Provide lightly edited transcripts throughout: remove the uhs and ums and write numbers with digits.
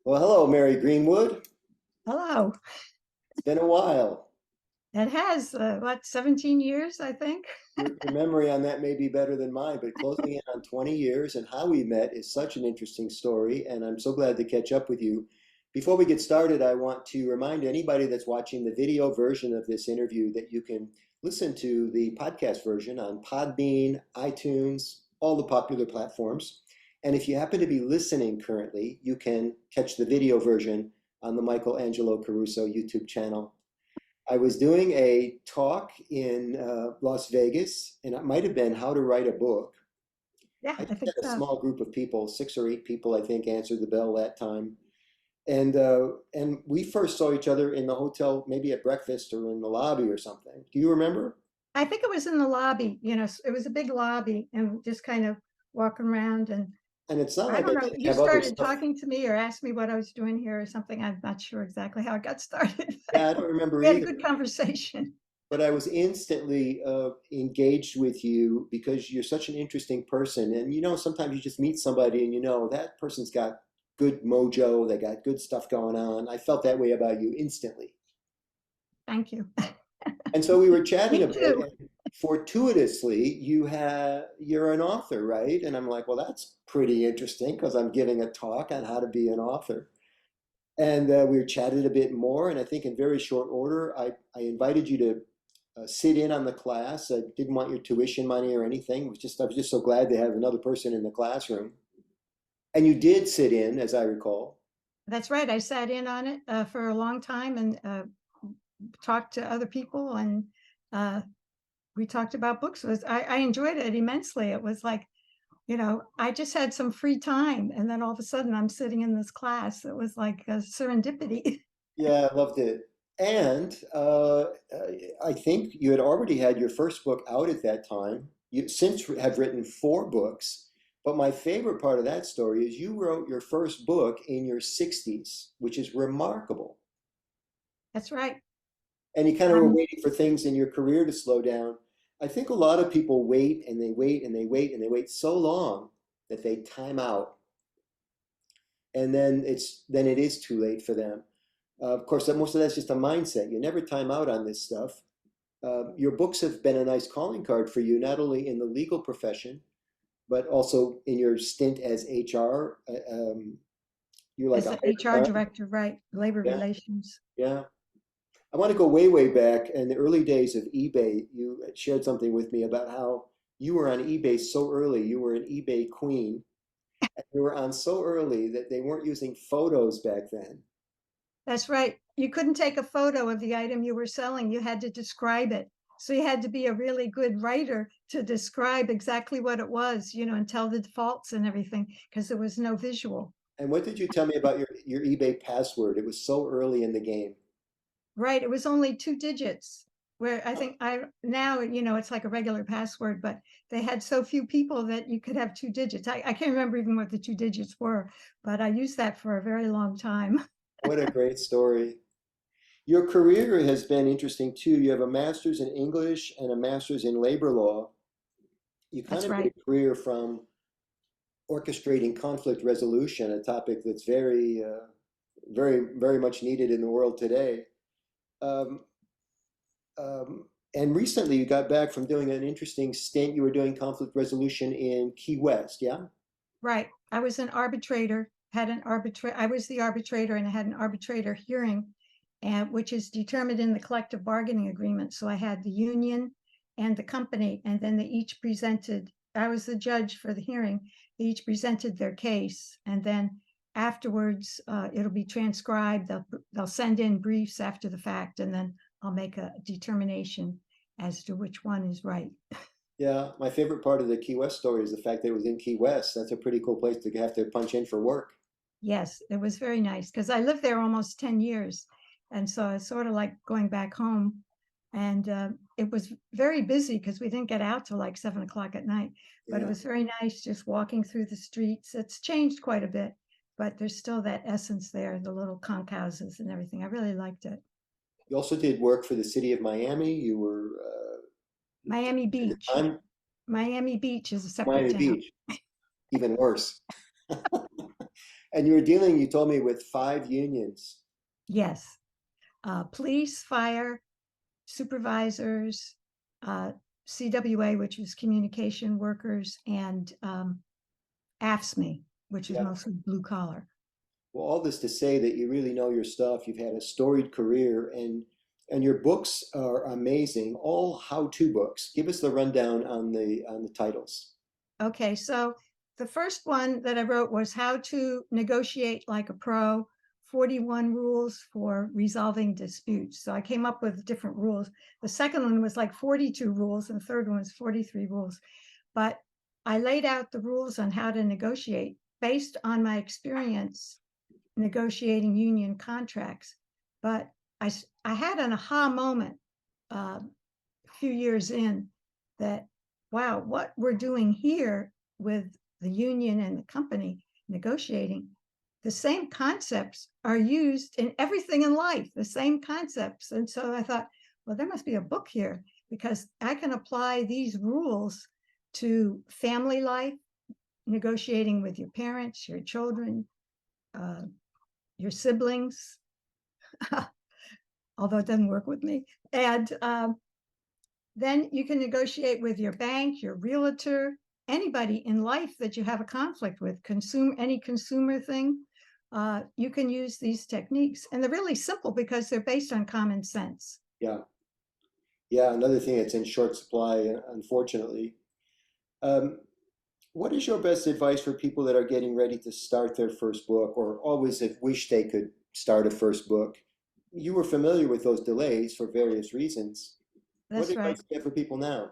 Well, hello, Mary Greenwood. Hello. It's been a while. It has, 17 years, I think? Your memory on that may be better than mine, but closing in on 20 years and how we met is such an interesting story, and I'm so glad to catch up with you. Before we get started, I want to remind anybody that's watching the video version of this interview that you can listen to the podcast version on Podbean, iTunes, all the popular platforms. And if you happen to be listening currently, you can catch the video version on the Michael Angelo Caruso YouTube channel. I was doing a talk in Las Vegas, and it might have been how to write a book. Yeah, I I just think had a so. small group of people, 6 or 8 people, I think, answered the bell that time. And we first saw each other in the hotel, maybe at breakfast or in the lobby or something. Do you remember? I think it was in the lobby, it was a big lobby and just kind of walking around. And And it's not I like I don't know, didn't you have other started stuff. talking to me or asked me what I was doing here or something. I'm not sure exactly how it got started. Yeah, I don't remember We had a either. good conversation. But I was instantly engaged with you because you're such an interesting person. And sometimes you just meet somebody and that person's got good mojo, they got good stuff going on. I felt that way about you instantly. Thank you. And so we were chatting a Me bit, too. and fortuitously, you're an author, right? And I'm like, well, that's pretty interesting because I'm giving a talk on how to be an author. And we chatted a bit more, and I think in very short order, I invited you to sit in on the class. I didn't want your tuition money or anything. I was just so glad to have another person in the classroom. And you did sit in, as I recall. That's right. I sat in on it for a long time and talked to other people, and uh, we talked about books. I enjoyed it immensely. It was like, I just had some free time, and then all of a sudden I'm sitting in this class. It was like a serendipity. Yeah, I loved it. And I think you had already had your first book out at that time. You since have written 4 books. But my favorite part of that story is you wrote your first book in your 60s, which is remarkable. That's right. And you kind of were Um, waiting for things in your career to slow down. I think a lot of people wait and they wait and they wait and they wait so long that they time out, and then it is too late for them. Of course, most of that's just a mindset. You never time out on this stuff. Your books have been a nice calling card for you, not only in the legal profession, but also in your stint as HR. You're like as a the hired HR gun. director, right? Labor Yeah, relations. yeah. I want to go way, way back in the early days of eBay. You shared something with me about how you were on eBay so early. You were an eBay queen. And you were on so early that they weren't using photos back then. That's right. You couldn't take a photo of the item you were selling. You had to describe it. So you had to be a really good writer to describe exactly what it was, and tell the defaults and everything because there was no visual. And what did you tell me about your eBay password? It was so early in the game. Right. It was only 2 digits. Where I think I now, it's like a regular password, but they had so few people that you could have 2 digits. I can't remember even what the 2 digits were, but I used that for a very long time. What a great story. Your career has been interesting too. You have a master's in English and a master's in labor law. You kind That's of made right. a career from orchestrating conflict resolution, a topic that's very, very much needed in the world today. Um, and recently, you got back from doing an interesting stint. You were doing conflict resolution in Key West, yeah? Right. I was an arbitrator, I was the arbitrator and I had an arbitrator hearing, and which is determined in the collective bargaining agreement. So I had the union and the company, and then they each presented, I was the judge for the hearing. They each presented their case, and then afterwards, it'll be transcribed. They'll send in briefs after the fact, and then I'll make a determination as to which one is right. Yeah, my favorite part of the Key West story is the fact that it was in Key West. That's a pretty cool place to have to punch in for work. Yes, it was very nice because I lived there almost 10 years. And so it's sort of like going back home. And it was very busy because we didn't get out till like 7 o'clock at night. But it Yeah. was very nice just walking through the streets. It's changed quite a bit, but there's still that essence there, the little conch houses and everything. I really liked it. You also did work for the city of Miami. You were Miami at the Beach. time Miami Beach is a separate Miami town. Beach, even worse. And you were dealing, you told me, with 5 unions. Yes, police, fire, supervisors, uh, CWA, which was communication workers, and AFSCME, which is Yeah. mostly blue collar. Well, all this to say that you really know your stuff. You've had a storied career, and your books are amazing. All how-to books. Give us the rundown on the titles. Okay, so the first one that I wrote was How to Negotiate Like a Pro, 41 Rules for Resolving Disputes. So I came up with different rules. The second one was like 42 rules, and the third one was 43 rules. But I laid out the rules on how to negotiate based on my experience negotiating union contracts. But I had an aha moment a few years in that, wow, what we're doing here with the union and the company negotiating, the same concepts are used in everything in life, the same concepts. And so I thought, well, there must be a book here because I can apply these rules to family life, negotiating with your parents, your children, uh, your siblings, although it doesn't work with me. And then you can negotiate with your bank, your realtor, anybody in life that you have a conflict with, any consumer thing. You can use these techniques, and they're really simple because they're based on common sense. Yeah. Yeah, another thing that's in short supply, unfortunately. Um, what is your best advice for people that are getting ready to start their first book or always have wished they could start a first book? You were familiar with those delays for various reasons. What That's right. advice do you have for people now?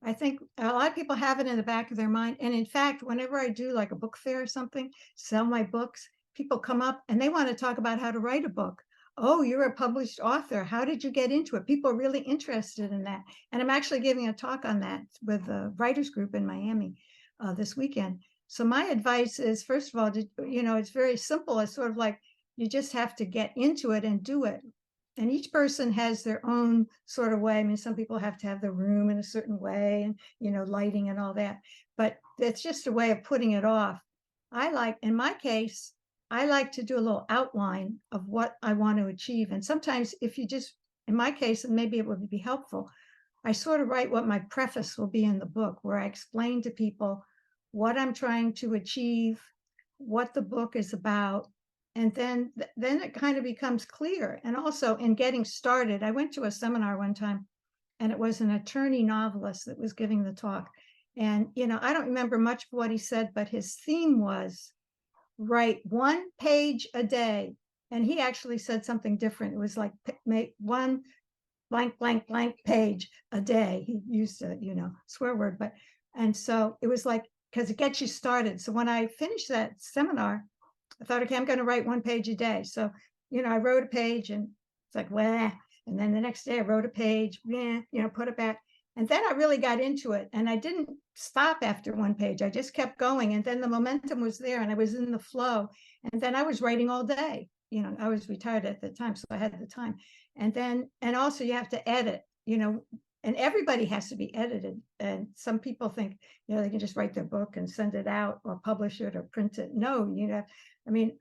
I think a lot of people have it in the back of their mind. And in fact, whenever I do like a book fair or something, sell my books, people come up and they want to talk about how to write a book. Oh, you're a published author. How did you get into it? People are really interested in that. And I'm actually giving a talk on that with a writers group in Miami this weekend. So my advice is, first of all, it's very simple. It's sort of like you just have to get into it and do it, and each person has their own sort of way. I mean, some people have to have the room in a certain way and, lighting and all that, but it's just a way of putting it off. In my case, I like to do a little outline of what I want to achieve. And sometimes if you just, in my case, and maybe it would be helpful, I sort of write what my preface will be in the book, where I explain to people what I'm trying to achieve, what the book is about, and then it kind of becomes clear. And also in getting started, I went to a seminar one time, and it was an attorney novelist that was giving the talk. And I don't remember much of what he said, but his theme was write 1 page a day. And he actually said something different. It was like make one blank blank blank page a day. He used a swear word, but and so it was like, because it gets you started. So when I finished that seminar, I thought, okay, I'm going to write 1 page a day. So, I wrote a page and it's like, well, and then the next day I wrote a page, put it back. And then I really got into it, and I didn't stop after 1 page. I just kept going. And then the momentum was there and I was in the flow. And then I was writing all day. I was retired at the time, so I had the time. And also you have to edit, and everybody has to be edited. And some people think, they can just write their book and send it out or publish it or print it. No, I mean,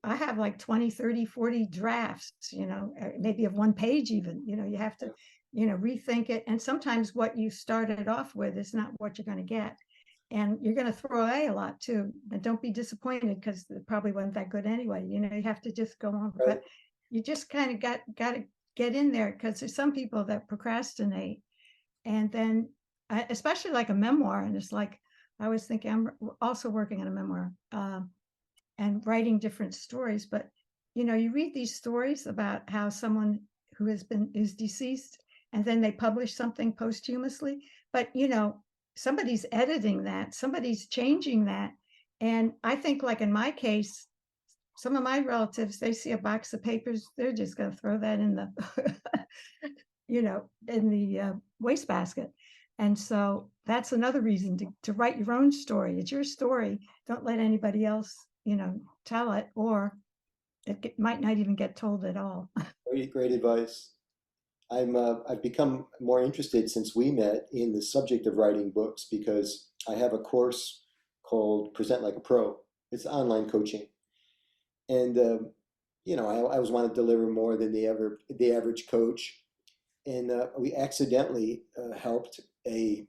I have like 20, 30, 40 drafts, maybe of 1 page even. You have to, rethink it. And sometimes what you started off with is not what you're going to get. And you're going to throw away a lot too. And don't be disappointed because it probably wasn't that good anyway. You have to just go on. Right. But you just kind of got to get in there, because there's some people that procrastinate. And then, especially like a memoir, and it's like, I was thinking, I'm also working on a memoir. And writing different stories. But you read these stories about how someone who is deceased, and then they publish something posthumously. But somebody's editing that, somebody's changing that. And I think, like in my case, some of my relatives, they see a box of papers, they're just going to throw that in the in the wastebasket. And so that's another reason to write your own story. It's your story. Don't let anybody else tell it, or might not even get told at all. Great, great advice. I've become more interested since we met in the subject of writing books because I have a course called Present Like a Pro. It's online coaching. And I always want to deliver more than the average coach. And we accidentally helped a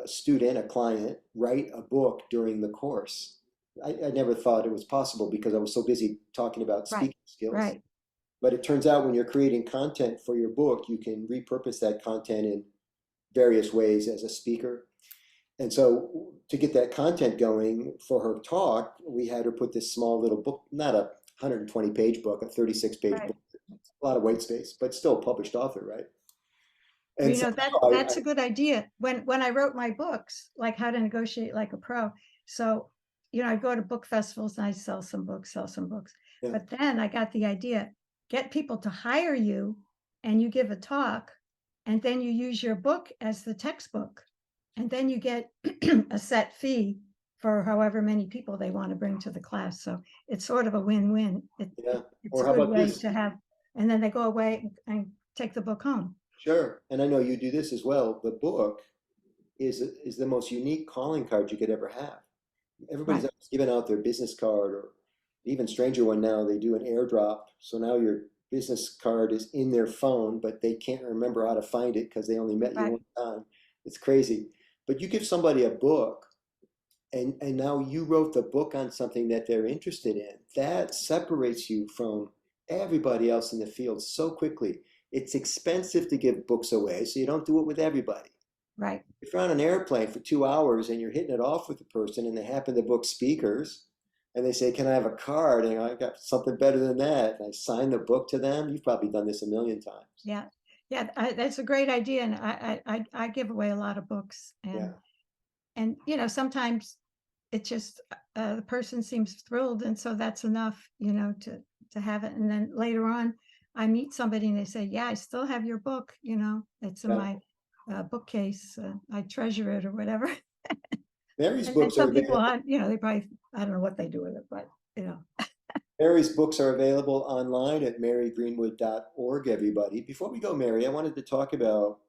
student, a client, write a book during the course. I never thought it was possible because I was so busy talking about Right, speaking skills. right, But it turns out when you're creating content for your book, you can repurpose that content in various ways as a speaker. And so to get that content going for her talk, we had her put this small little book, not a 120-page book, a 36-page right. book, a lot of white space, but still a published author, right? Well, And so that's a good idea. When I wrote my books, like How to Negotiate Like a Pro, so I go to book festivals and I sell some books, sell some books. yeah, But then I got the idea, get people to hire you and you give a talk, and then you use your book as the textbook. And then you get a set fee for however many people they want to bring to the class. So it's sort of a win-win. yeah. It's Or a how good about way this? to have, and then they go away and take the book home. Sure. And I know you do this as well. The book is the most unique calling card you could ever have. Everybody's Right, always giving out their business card, or even stranger one now, they do an airdrop. So now your business card is in their phone, but they can't remember how to find it because they only met you right. one time. It's crazy. But you give somebody a book, and now you wrote the book on something that they're interested in. That separates you from everybody else in the field so quickly. It's expensive to give books away, so you don't do it with everybody. Right. If you're on an airplane for 2 hours and you're hitting it off with the person and they happen to book speakers and they say, "Can I have a card?" And I got something better than that. And I sign the book to them. You've probably done this a million times. Yeah. Yeah. That's a great idea. And I give away a lot of books, Yeah. and sometimes it just, the person seems thrilled. And so that's enough, to have it. And then later on, I meet somebody and they say, yeah, I still have your book, it's in Yeah. my bookcase. I treasure it or whatever. Mary's And books are some people, available. they probably, I don't know what they do with it, but, Mary's books are available online at marygreenwood.org, everybody. Before we go, Mary, I wanted to talk about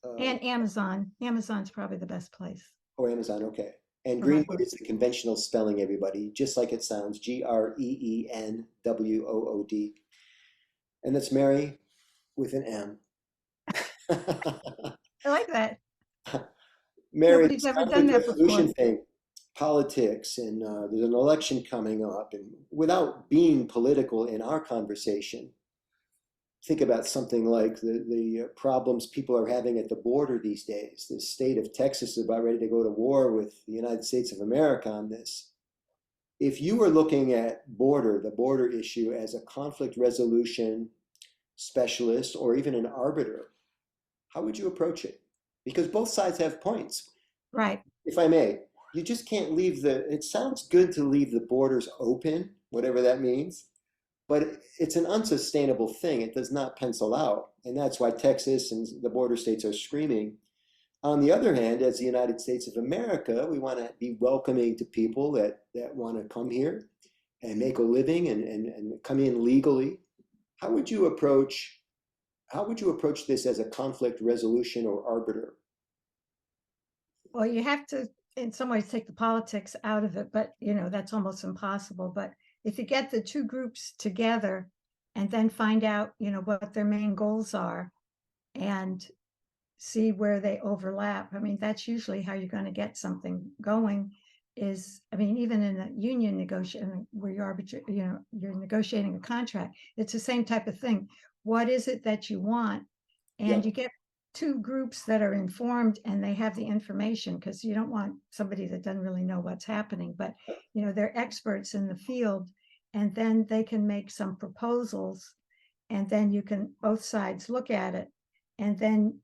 uh, and Amazon. Amazon's probably the best place Amazon, okay. And for my Greenwood book. is the conventional spelling, everybody, just like it sounds, Greenwood. And that's Mary with an M. I like that. Mary, Nobody's this ever done conflict that before. resolution thing, politics, and there's an election coming up. And without being political in our conversation, think about something like the problems people are having at the border these days. The state of Texas is about ready to go to war with the United States of America on this. If you were looking at the border issue as a conflict resolution specialist or even an arbiter, how would you approach it? Because both sides have points. Right. If I may, you just can't it sounds good to leave the borders open, whatever that means, but it's an unsustainable thing. It does not pencil out. And that's why Texas and the border states are screaming. On the other hand, as the United States of America, we want to be welcoming to people that want to come here and make a living and come in legally. How would you approach this as a conflict resolution or arbiter? Well, you have to, in some ways, take the politics out of it, but that's almost impossible. But if you get the two groups together and then find out, what their main goals are and see where they overlap, I mean, that's usually how you're going to get something going. I mean, even in a union negotiation where you're negotiating a contract, it's the same type of thing. What is it that you want? Yeah, And you get two groups that are informed and they have the information, because you don't want somebody that doesn't really know what's happening, but they're experts in the field, and then they can make some proposals, and then both sides look at it, and then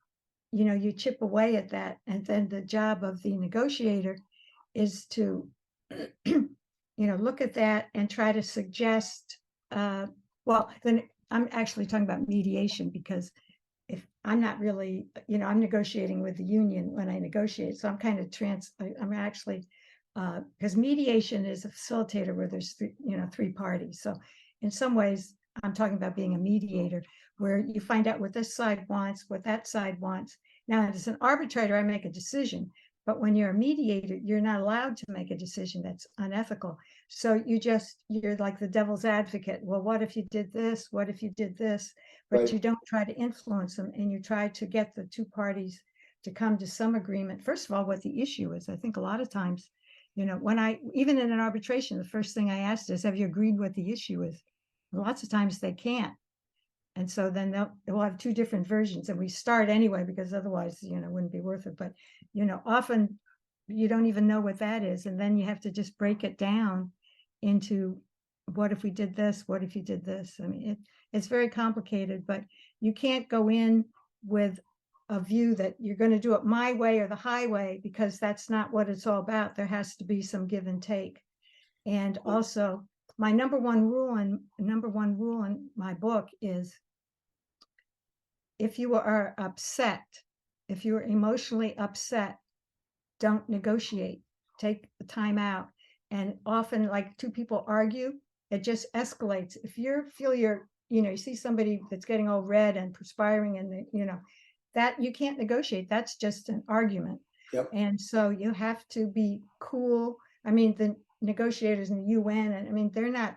you chip away at that, and then the job of the negotiator is to look at that and try to suggest, well, then I'm actually talking about mediation, because if I'm not really, I'm negotiating with the union when I negotiate. So I'm kind of I'm actually, because mediation is a facilitator where there's three parties. So in some ways, I'm talking about being a mediator, where you find out what this side wants, what that side wants. Now, as an arbitrator, I make a decision, But when you're a mediator, you're not allowed to make a decision that's unethical. So you're like the devil's advocate. Well, what if you did this? What if you did this? But Right. you don't try to influence them, and you try to get the two parties to come to some agreement. First of all, what the issue is. I think a lot of times, even in an arbitration, the first thing I asked is, have you agreed what the issue is? Lots of times they can't. And so then they'll have two different versions, and we start anyway, because otherwise, it wouldn't be worth it. But, often you don't even know what that is. And then you have to just break it down into, what if we did this? What if you did this? I mean, it's very complicated, but you can't go in with a view that you're going to do it my way or the highway, because that's not what it's all about. There has to be some give and take. And also, my number one rule in my book is, if you are upset, if you're emotionally upset, don't negotiate. Take the time out. And often, like, two people argue, it just escalates. If you feel you see somebody that's getting all red and perspiring, and that you can't negotiate. That's just an argument. Yep. And so you have to be cool. I mean, the negotiators in the UN, and I mean, they're not,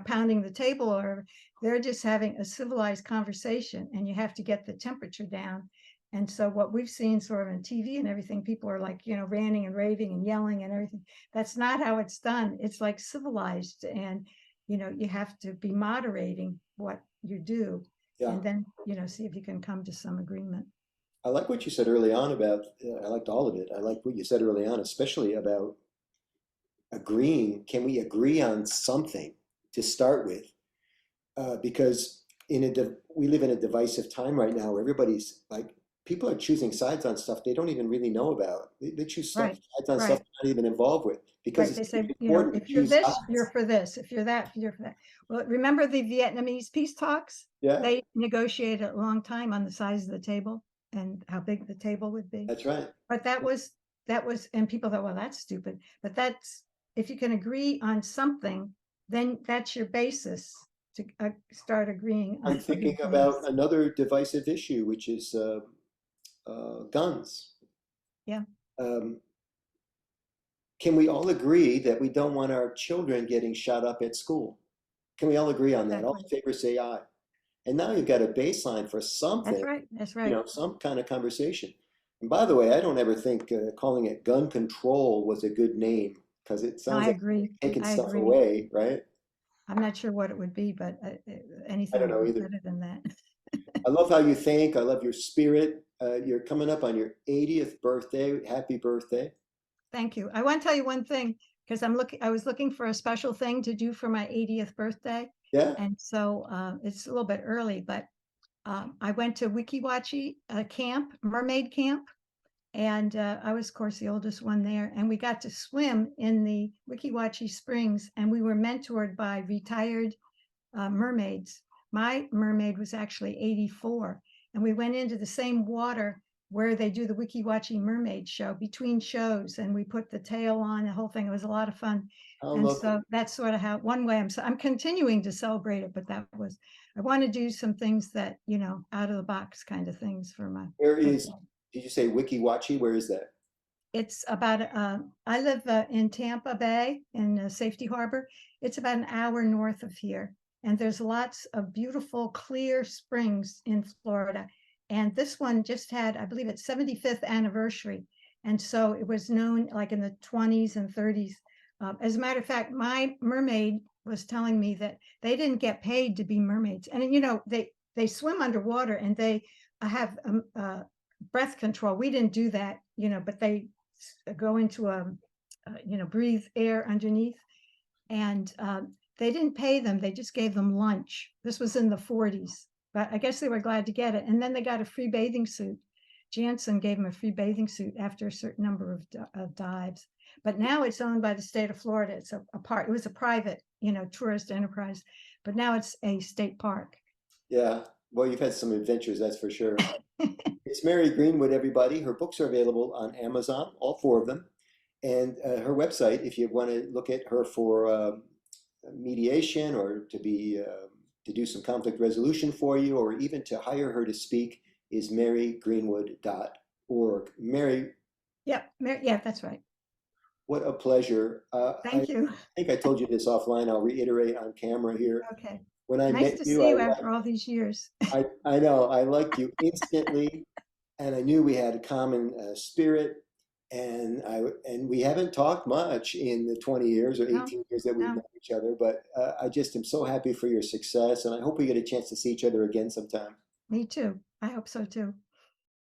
pounding the table, or they're just having a civilized conversation, and you have to get the temperature down. And so what we've seen sort of on TV and everything, people are like, ranting and raving and yelling and everything. That's not how it's done. It's like civilized, and, you have to be moderating what you do. Yeah. And then, see if you can come to some agreement. I like what you said early on about, I liked all of it. I like what you said early on, especially about agreeing. Can we agree on something to start with? Because we live in a divisive time right now where everybody's like, people are choosing sides on stuff they don't even really know about. They choose sides on stuff they're not even involved with, because They it's say, important if to you're choose this, sides. you're for this. If you're that, you're for that. Well, remember the Vietnamese peace talks? Yeah, They negotiated a long time on the size of the table and how big the table would be. that's right. But that was, and people thought, well, that's stupid. But if you can agree on something, then that's your basis to start agreeing on I'm thinking other about things. another divisive issue, which is guns. Yeah. Can we all agree that we don't want our children getting shot up at school? Can we all agree on that? All in favor say aye. And now you've got a baseline for something, That's right. That's right. some kind of conversation. And by the way, I don't ever think calling it gun control was a good name, because it No, sounds I like agree. taking I stuff agree. away, right? I'm not sure what it would be, but I anything don't would know be either. better than that. I love how you think. I love your spirit. You're coming up on your 80th birthday. Happy birthday. Thank you. I want to tell you one thing, because I was looking for a special thing to do for my 80th birthday. Yeah. And so it's a little bit early, but I went to Wikiwachi camp, mermaid camp. And I was, of course, the oldest one there. And we got to swim in the Wikiwachi Springs, and we were mentored by retired mermaids. My mermaid was actually 84, and we went into the same water where they do the Wikiwachi mermaid show between shows, and we put the tail on the whole thing. It was a lot of fun. And so that's sort of how, one way I'm continuing to celebrate it, but I want to do some things that, out of the box kind of things for my. Did you say Wikiwachi? Where is that? It's about, I live in Tampa Bay in Safety Harbor. It's about an hour north of here. And there's lots of beautiful, clear springs in Florida. And this one just had, I believe, its 75th anniversary. And so it was known like in the 20s and 30s. As a matter of fact, my mermaid was telling me that they didn't get paid to be mermaids. And, they swim underwater, and they have breath control. We didn't do that, but they go into breathe air underneath. And they didn't pay them. They just gave them lunch. This was in the 40s, but I guess they were glad to get it. And then they got a free bathing suit. Janssen gave them a free bathing suit after a certain number of dives. But now it's owned by the state of Florida. It's it was a private, tourist enterprise, but now it's a state park. Yeah. Well, you've had some adventures, that's for sure. It's Mary Greenwood, everybody. Her books are available on Amazon, all four of them. And her website, if you want to look at her for mediation, or to do some conflict resolution for you, or even to hire her to speak, is marygreenwood.org. Mary, Yep, yeah, that's right. What a pleasure. I Thank you. think I told you this offline. I'll reiterate on camera here. Okay. When I Nice met to you, see you after all these years. I know I liked you instantly, and I knew we had a common spirit. And we haven't talked much in the 20 years or No, 18 years that we've no, known each other. But I just am so happy for your success, and I hope we get a chance to see each other again sometime. me too. I hope so too.